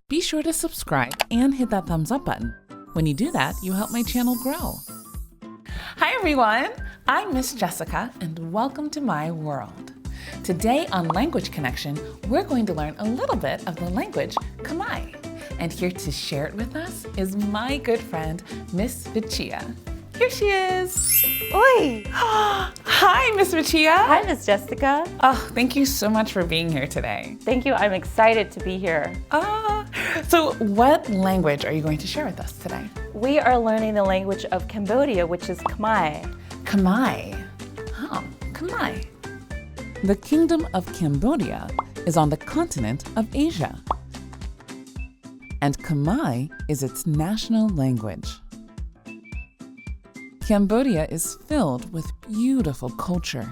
Be sure to subscribe and hit that thumbs up button. When you do that, you help my channel grow. Hi everyone, I'm Miss Jessica and welcome to my world. Today on Language Connection, we're going to learn a little bit of the language Khmer. And here to share it with us is my good friend, Miss Vichea. Here she is. Oi! Hi, Miss Vichea. Hi, Miss Jessica. Oh, thank you so much for being here today. Thank you. I'm excited to be here. So what language are you going to share with us today? We are learning the language of Cambodia, which is Khmer. Khmer. Oh, Khmer. The Kingdom of Cambodia is on the continent of Asia. And Khmer is its national language. Cambodia is filled with beautiful culture.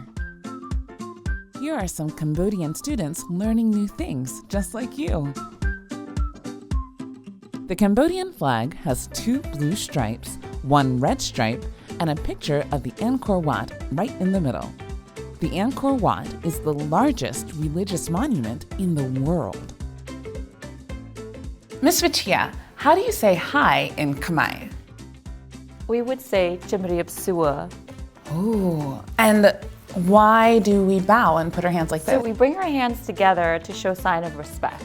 Here are some Cambodian students learning new things just like you. The Cambodian flag has 2 blue stripes, 1 red stripe, and a picture of the Angkor Wat right in the middle. The Angkor Wat is the largest religious monument in the world. Miss Vichea, how do you say hi in Khmer? We would say Chimriap Sua. Ooh, and why do we bow and put our hands like this? So we bring our hands together to show sign of respect.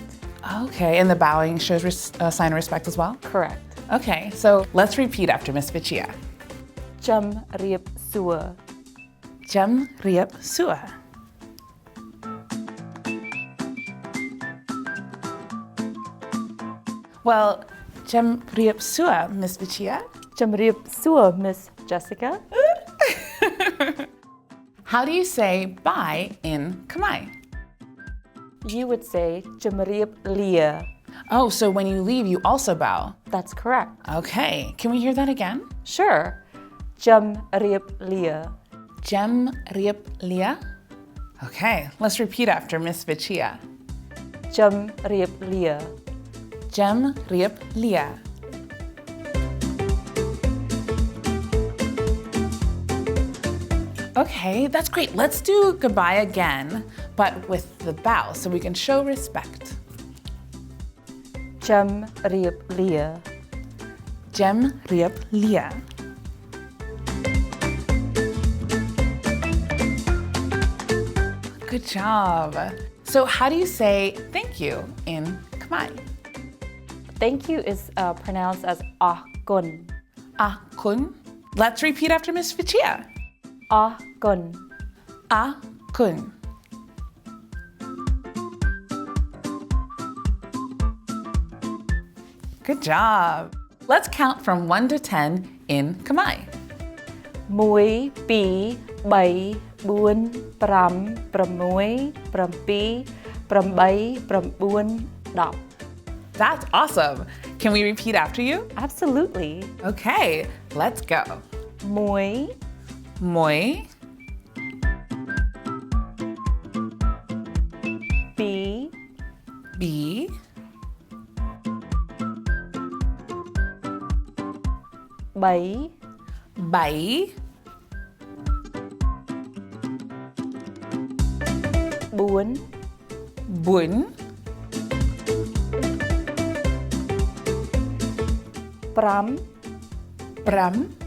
Okay, and the bowing shows a sign of respect as well? Correct. Okay, so let's repeat after Miss Vichea. Chimriap Sua. Chimriap Sua. Well, Chimriap Sua, Miss Vichea. Chimriap Sua, Miss Jessica. How do you say bye in Khmer? You would say Chimriap Lia. Oh, so when you leave, you also bow. That's correct. Okay, can we hear that again? Sure. Chimriap Lia. Chimriap Lia. Okay, let's repeat after Miss Vichea. Chimriap Lia. Chimriap Lia. Okay, that's great. Let's do goodbye again, but with the bow so we can show respect. Chimriap Lia. Chimriap Lia. Good job. So how do you say thank you in Khmer? Thank you is pronounced as Ah Kun. Ah kun. Let's repeat after Miss Vichea. Ah Kun. Ah kun. Good job. Let's count from 1 to 10 in Khmer. 1, 2, 3, 4, 5, 6, 7, 8, 9, 10. That's awesome. Can we repeat after you? Absolutely. Okay, let's go. 1, Moi, 2, bi, 3, bai, 4, bun, 5, pram, 6,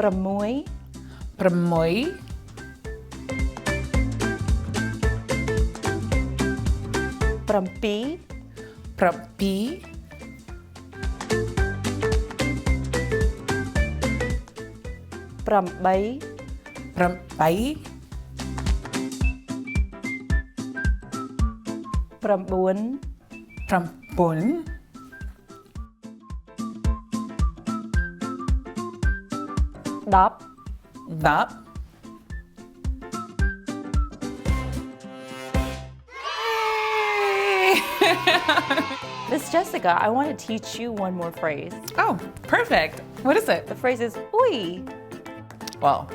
pramoi, 7, prapi, 8, prapai, 9, prampun, 10. dap. Miss Jessica, I want to teach you one more phrase. Oh, perfect. What is it? The phrase is oi. Well,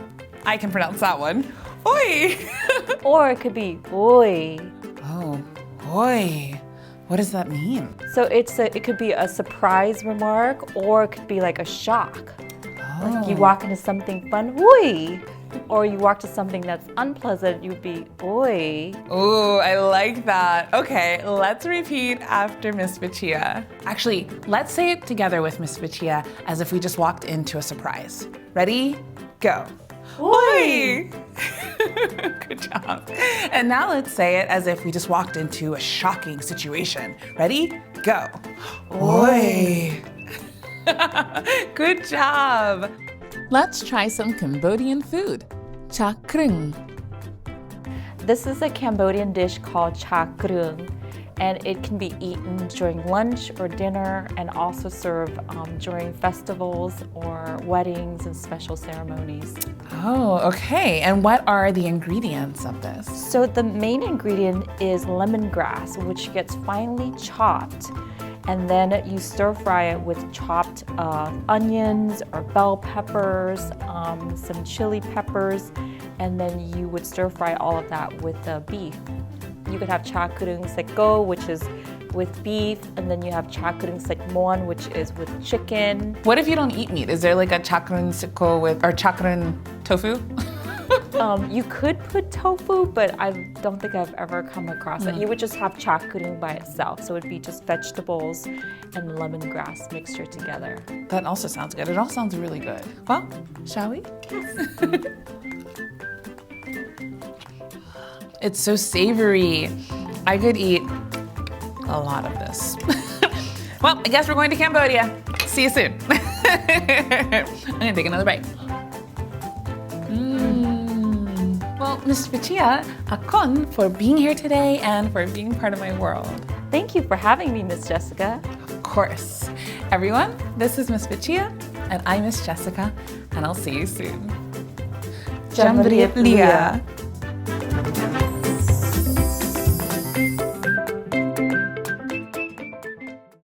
I can pronounce that one. Oi! Or it could be oi. Oh, oi. What does that mean? So it could be a surprise remark, or it could be like a shock. Like you walk into something fun, oi. Or you walk to something that's unpleasant, you'd be oi. Ooh, I like that. Okay, let's repeat after Miss Vichea. Actually, let's say it together with Miss Vichea as if we just walked into a surprise. Ready? Go. Oi! Good job. And now let's say it as if we just walked into a shocking situation. Ready? Go. Oi! Good job. Let's try some Cambodian food. Cha krung. This is a Cambodian dish called cha krung, and it can be eaten during lunch or dinner and also served during festivals or weddings and special ceremonies. Oh, okay. And what are the ingredients of this? So the main ingredient is lemongrass, which gets finely chopped, and then you stir fry it with chopped onions or bell peppers, some chili peppers, and then you would stir fry all of that with the beef. You could have cha krung seko, which is with beef, and then you have cha krung sekmon, which is with chicken. What if you don't eat meat? Is there like a chakran siko with, or chakran tofu? You could put tofu, but I don't think I've ever come across it. You would just have cha krung by itself, so it'd be just vegetables and lemongrass mixture together. That also sounds good. It all sounds really good. Well, shall we? Yes. It's so savory. I could eat a lot of this. Well, I guess we're going to Cambodia. See you soon. I'm gonna take another bite. Well, Miss Vichea, akon for being here today and for being part of my world. Thank you for having me, Miss Jessica. Of course. Everyone, this is Miss Vichea, and I'm Miss Jessica, and I'll see you soon. Jambriya.